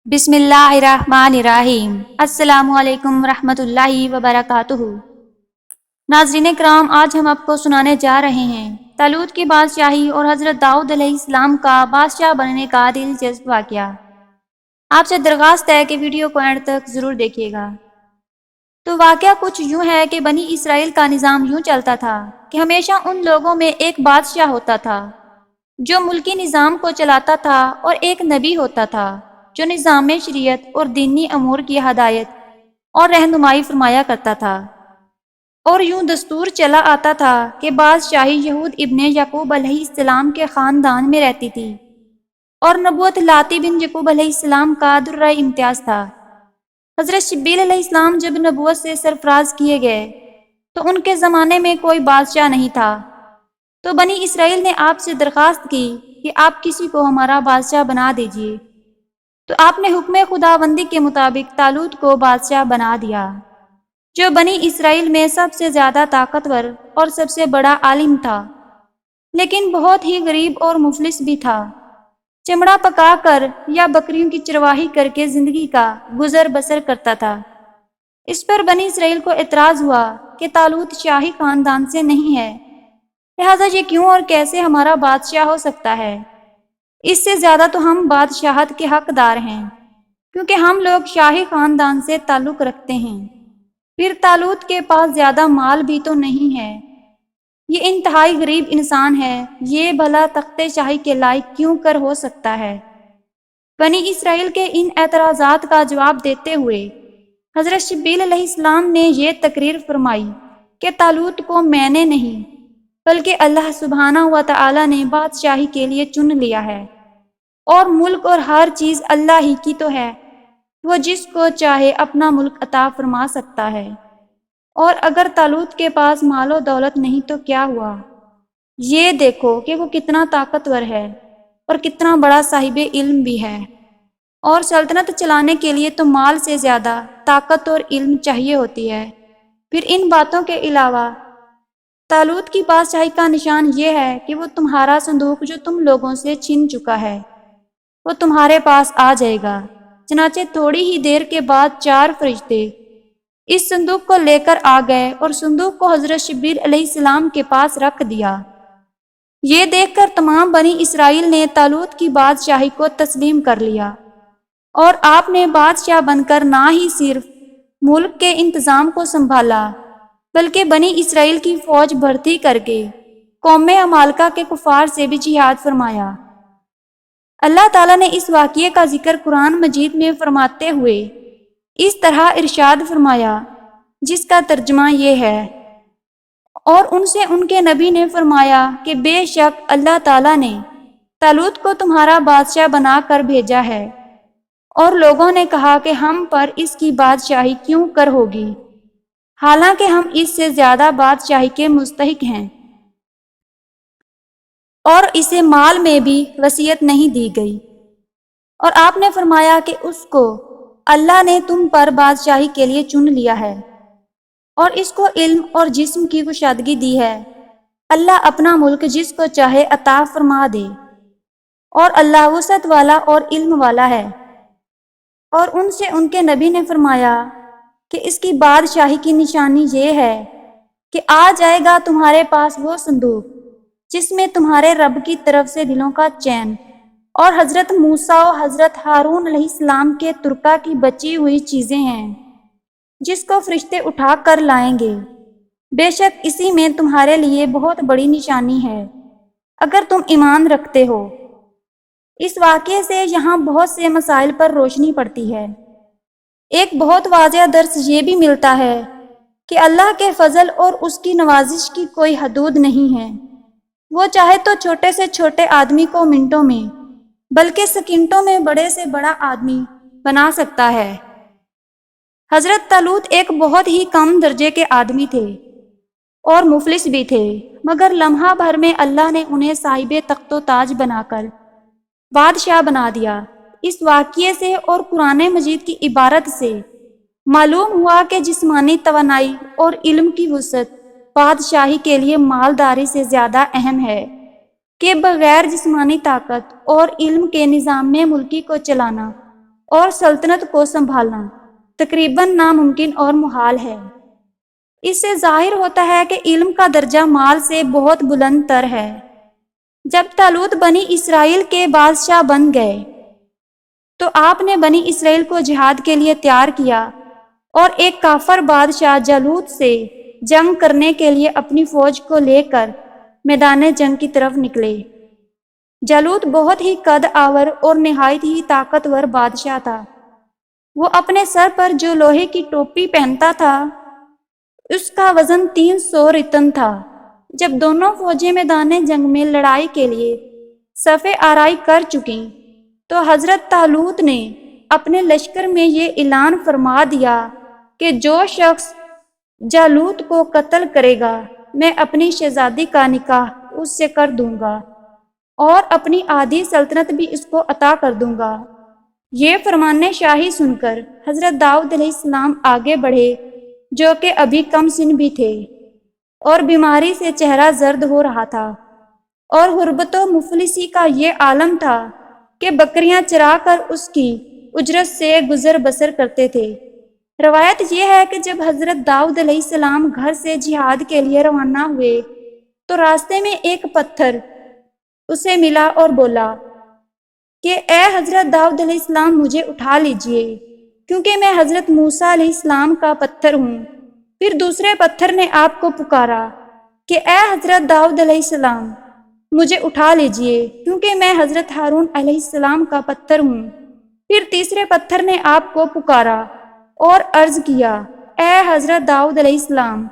بسم اللہ الرحمن الرحیم۔ السلام علیکم ورحمۃ اللہ وبرکاتہ۔ ناظرین کرام، آج ہم آپ کو سنانے جا رہے ہیں طالوت کی بادشاہی اور حضرت داؤد علیہ السلام کا بادشاہ بننے کا دلچسپ واقعہ۔ آپ سے درخواست ہے کہ ویڈیو کو اینڈ تک ضرور دیکھیے گا۔ تو واقعہ کچھ یوں ہے کہ بنی اسرائیل کا نظام یوں چلتا تھا کہ ہمیشہ ان لوگوں میں ایک بادشاہ ہوتا تھا جو ملکی نظام کو چلاتا تھا، اور ایک نبی ہوتا تھا جو نظام شریعت اور دینی امور کی ہدایت اور رہنمائی فرمایا کرتا تھا۔ اور یوں دستور چلا آتا تھا کہ بادشاہی یہود ابن یعقوب علیہ السلام کے خاندان میں رہتی تھی، اور نبوت لاتی بن یعقوب علیہ السلام کا درہ امتیاز تھا۔ حضرت شبیل علیہ السلام جب نبوت سے سرفراز کیے گئے تو ان کے زمانے میں کوئی بادشاہ نہیں تھا، تو بنی اسرائیل نے آپ سے درخواست کی کہ آپ کسی کو ہمارا بادشاہ بنا دیجیے۔ تو آپ نے حکم خداوندی کے مطابق طالوت کو بادشاہ بنا دیا، جو بنی اسرائیل میں سب سے زیادہ طاقتور اور سب سے بڑا عالم تھا، لیکن بہت ہی غریب اور مفلس بھی تھا۔ چمڑا پکا کر یا بکریوں کی چرواہی کر کے زندگی کا گزر بسر کرتا تھا۔ اس پر بنی اسرائیل کو اعتراض ہوا کہ طالوت شاہی خاندان سے نہیں ہے، لہٰذا یہ کیوں اور کیسے ہمارا بادشاہ ہو سکتا ہے؟ اس سے زیادہ تو ہم بادشاہت کے حقدار ہیں، کیونکہ ہم لوگ شاہی خاندان سے تعلق رکھتے ہیں۔ پھر طالوت کے پاس زیادہ مال بھی تو نہیں ہے، یہ انتہائی غریب انسان ہے، یہ بھلا تخت شاہی کے لائق کیوں کر ہو سکتا ہے؟ بنی اسرائیل کے ان اعتراضات کا جواب دیتے ہوئے حضرت شبیل علیہ السلام نے یہ تقریر فرمائی کہ طالوت کو میں نے نہیں بلکہ اللہ سبحانہ و تعالی نے بادشاہی کے لیے چن لیا ہے، اور ملک اور ہر چیز اللہ ہی کی تو ہے، وہ جس کو چاہے اپنا ملک عطا فرما سکتا ہے۔ اور اگر طالوت کے پاس مال و دولت نہیں تو کیا ہوا؟ یہ دیکھو کہ وہ کتنا طاقتور ہے اور کتنا بڑا صاحب علم بھی ہے، اور سلطنت چلانے کے لیے تو مال سے زیادہ طاقت اور علم چاہیے ہوتی ہے۔ پھر ان باتوں کے علاوہ طالوت کی بادشاہی کا نشان یہ ہے کہ وہ تمہارا صندوق جو تم لوگوں سے چھن چکا ہے وہ تمہارے پاس آ جائے گا۔ چنانچہ تھوڑی ہی دیر کے بعد 4 فرشتے اس صندوق کو لے کر آ گئے اور صندوق کو حضرت شبیل علیہ السلام کے پاس رکھ دیا۔ یہ دیکھ کر تمام بنی اسرائیل نے طالوت کی بادشاہی کو تسلیم کر لیا، اور آپ نے بادشاہ بن کر نہ ہی صرف ملک کے انتظام کو سنبھالا بلکہ بنی اسرائیل کی فوج بھرتی کر کے قوم عمالقہ کے کفار سے بھی جہاد فرمایا۔ اللہ تعالیٰ نے اس واقعے کا ذکر قرآن مجید میں فرماتے ہوئے اس طرح ارشاد فرمایا، جس کا ترجمہ یہ ہے، اور ان سے ان کے نبی نے فرمایا کہ بے شک اللہ تعالیٰ نے طالوت کو تمہارا بادشاہ بنا کر بھیجا ہے۔ اور لوگوں نے کہا کہ ہم پر اس کی بادشاہی کیوں کر ہوگی، حالانکہ ہم اس سے زیادہ بادشاہی کے مستحق ہیں۔ اور اسے مال میں بھی وصیت نہیں دی گئی، اور آپ نے فرمایا کہ اس کو اللہ نے تم پر بادشاہی کے لیے چن لیا ہے، اور اس کو علم اور جسم کی کشادگی دی ہے۔ اللہ اپنا ملک جس کو چاہے عطا فرما دے، اور اللہ وسعت والا اور علم والا ہے۔ اور ان سے ان کے نبی نے فرمایا کہ اس کی بادشاہی کی نشانی یہ ہے کہ آ جائے گا تمہارے پاس وہ صندوق جس میں تمہارے رب کی طرف سے دلوں کا چین اور حضرت موسیٰ و حضرت ہارون علیہ السلام کے ترکہ کی بچی ہوئی چیزیں ہیں، جس کو فرشتے اٹھا کر لائیں گے۔ بے شک اسی میں تمہارے لیے بہت بڑی نشانی ہے، اگر تم ایمان رکھتے ہو۔ اس واقعے سے یہاں بہت سے مسائل پر روشنی پڑتی ہے۔ ایک بہت واضح درس یہ بھی ملتا ہے کہ اللہ کے فضل اور اس کی نوازش کی کوئی حدود نہیں ہے، وہ چاہے تو چھوٹے سے چھوٹے آدمی کو منٹوں میں بلکہ سیکنڈوں میں بڑے سے بڑا آدمی بنا سکتا ہے۔ حضرت طالوت ایک بہت ہی کم درجے کے آدمی تھے اور مفلس بھی تھے، مگر لمحہ بھر میں اللہ نے انہیں صاحب تخت و تاج بنا کر بادشاہ بنا دیا۔ اس واقعے سے اور قرآن مجید کی عبارت سے معلوم ہوا کہ جسمانی توانائی اور علم کی وسعت بادشاہی کے لیے مالداری سے زیادہ اہم ہے، کہ بغیر جسمانی طاقت اور علم کے نظام میں ملکی کو چلانا اور سلطنت کو سنبھالنا تقریباً ناممکن اور محال ہے۔ اس سے ظاہر ہوتا ہے کہ علم کا درجہ مال سے بہت بلند تر ہے۔ جب طالوت بنی اسرائیل کے بادشاہ بن گئے تو آپ نے بنی اسرائیل کو جہاد کے لیے تیار کیا اور ایک کافر بادشاہ جالوت سے جنگ کرنے کے لیے اپنی فوج کو لے کر میدان جنگ کی طرف نکلے۔ جالوت بہت ہی قد آور اور نہایت ہی طاقتور بادشاہ تھا۔ وہ اپنے سر پر جو لوہے کی ٹوپی پہنتا تھا اس کا وزن 300 رطل تھا۔ جب دونوں فوجیں میدان جنگ میں لڑائی کے لیے صف آرائی کر چکیں تو حضرت طالوت نے اپنے لشکر میں یہ اعلان فرما دیا کہ جو شخص جالوت کو قتل کرے گا میں اپنی شہزادی کا نکاح اس سے کر دوں گا اور اپنی آدھی سلطنت بھی اس کو عطا کر دوں گا۔ یہ فرمان شاہی سن کر حضرت داؤد علیہ السلام آگے بڑھے، جو کہ ابھی کم سن بھی تھے اور بیماری سے چہرہ زرد ہو رہا تھا، اور غربت و مفلسی کا یہ عالم تھا کہ بکریاں چرا کر اس کی اجرت سے گزر بسر کرتے تھے۔ روایت یہ ہے کہ جب حضرت داؤد علیہ السلام گھر سے جہاد کے لیے روانہ ہوئے تو راستے میں ایک پتھر اسے ملا اور بولا کہ اے حضرت داؤد علیہ السلام مجھے اٹھا لیجئے کیونکہ میں حضرت موسیٰ علیہ السلام کا پتھر ہوں۔ پھر دوسرے پتھر نے آپ کو پکارا کہ اے حضرت داؤد علیہ السلام مجھے اٹھا لیجئے کیونکہ میں حضرت ہارون علیہ السلام کا پتھر ہوں۔ پھر تیسرے پتھر نے آپ کو پکارا اور عرض کیا اے حضرت داؤد علیہ السلام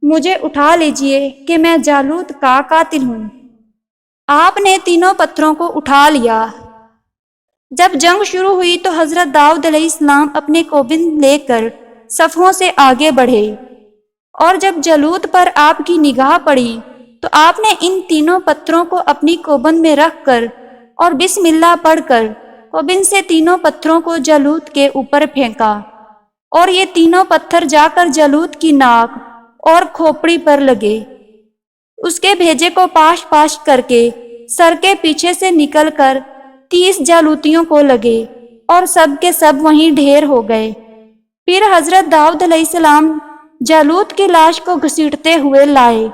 مجھے اٹھا لیجئے کہ میں جالوت کا قاتل ہوں۔ آپ نے تینوں پتھروں کو اٹھا لیا۔ جب جنگ شروع ہوئی تو حضرت داؤد علیہ السلام اپنے کوبند لے کر صفوں سے آگے بڑھے، اور جب جالوت پر آپ کی نگاہ پڑی تو آپ نے ان تینوں پتھروں کو اپنی کوبند میں رکھ کر اور بسم اللہ پڑھ کر کوبند سے تینوں پتھروں کو جالوت کے اوپر پھینکا، اور یہ تینوں پتھر جا کر جالوت کی ناک اور کھوپڑی پر لگے۔ اس کے بھیجے کو پاش پاش کر کے سر کے پیچھے سے نکل کر 30 جالوتیوں کو لگے اور سب کے سب وہیں ڈھیر ہو گئے۔ پھر حضرت داؤد علیہ السلام جالوت کی لاش کو گھسیٹتے ہوئے لائے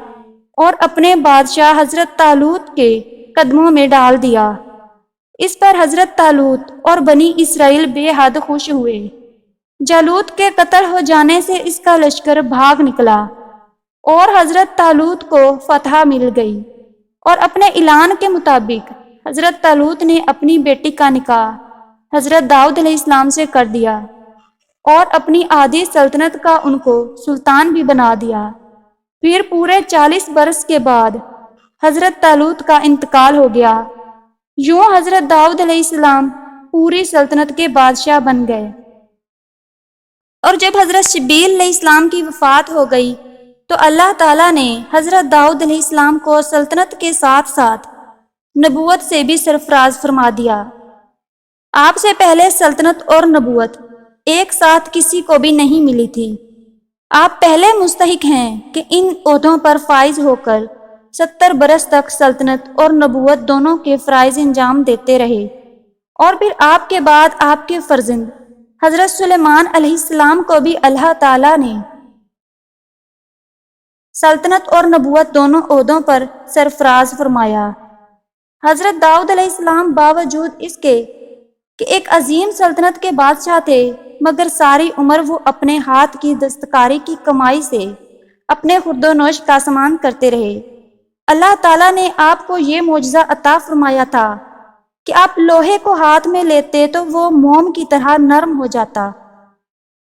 اور اپنے بادشاہ حضرت طالوت کے قدموں میں ڈال دیا۔ اس پر حضرت طالوت اور بنی اسرائیل بے حد خوش ہوئے۔ جالوت کے قتل ہو جانے سے اس کا لشکر بھاگ نکلا اور حضرت طالوت کو فتح مل گئی، اور اپنے اعلان کے مطابق حضرت طالوت نے اپنی بیٹی کا نکاح حضرت داؤد علیہ السلام سے کر دیا اور اپنی آدھی سلطنت کا ان کو سلطان بھی بنا دیا۔ پھر پورے 40 برس کے بعد حضرت طالوت کا انتقال ہو گیا۔ یوں حضرت داؤد علیہ السلام پوری سلطنت کے بادشاہ بن گئے۔ اور جب حضرت شبیل علیہ السلام کی وفات ہو گئی تو اللہ تعالیٰ نے حضرت داؤد علیہ السلام کو سلطنت کے ساتھ ساتھ نبوت سے بھی سرفراز فرما دیا۔ آپ سے پہلے سلطنت اور نبوت ایک ساتھ کسی کو بھی نہیں ملی تھی۔ آپ پہلے مستحق ہیں کہ ان عہدوں پر فائز ہو کر 70 برس تک سلطنت اور نبوت دونوں کے فرائض انجام دیتے رہے، اور پھر آپ کے بعد آپ کے فرزند حضرت سلیمان علیہ السلام کو بھی اللہ تعالیٰ نے سلطنت اور نبوت دونوں عہدوں پر سرفراز فرمایا۔ حضرت داؤد علیہ السلام باوجود اس کے کہ ایک عظیم سلطنت کے بادشاہ تھے، مگر ساری عمر وہ اپنے ہاتھ کی دستکاری کی کمائی سے اپنے خورد و نوش کا سامان کرتے رہے۔ اللہ تعالیٰ نے آپ کو یہ معجزہ عطا فرمایا تھا کہ آپ لوہے کو ہاتھ میں لیتے تو وہ موم کی طرح نرم ہو جاتا،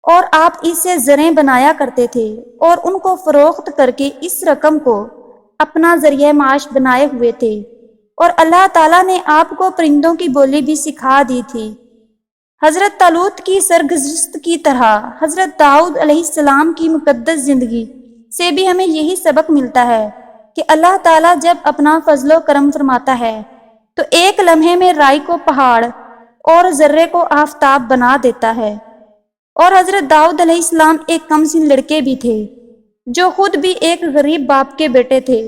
اور آپ اس سے زریں بنایا کرتے تھے اور ان کو فروخت کر کے اس رقم کو اپنا ذریعہ معاش بنائے ہوئے تھے، اور اللہ تعالیٰ نے آپ کو پرندوں کی بولی بھی سکھا دی تھی۔ حضرت طالوت کی سرگزشت کی طرح حضرت داؤد علیہ السلام کی مقدس زندگی سے بھی ہمیں یہی سبق ملتا ہے کہ اللہ تعالیٰ جب اپنا فضل و کرم فرماتا ہے تو ایک لمحے میں رائی کو پہاڑ اور ذرے کو آفتاب بنا دیتا ہے۔ اور حضرت داؤد علیہ السلام ایک کم سن لڑکے بھی تھے جو خود بھی ایک غریب باپ کے بیٹے تھے،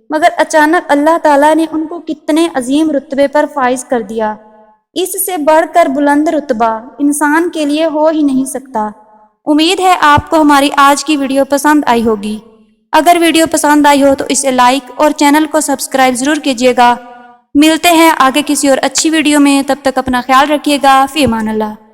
مگر اچانک اللہ تعالیٰ نے ان کو کتنے عظیم رتبے پر فائز کر دیا۔ اس سے بڑھ کر بلند رتبہ انسان کے لیے ہو ہی نہیں سکتا۔ امید ہے آپ کو ہماری آج کی ویڈیو پسند آئی ہوگی۔ اگر ویڈیو پسند آئی ہو تو اسے لائک اور چینل کو سبسکرائب ضرور کیجیے گا۔ ملتے ہیں آگے کسی اور اچھی ویڈیو میں، تب تک اپنا خیال رکھیے گا۔ فی امان اللہ۔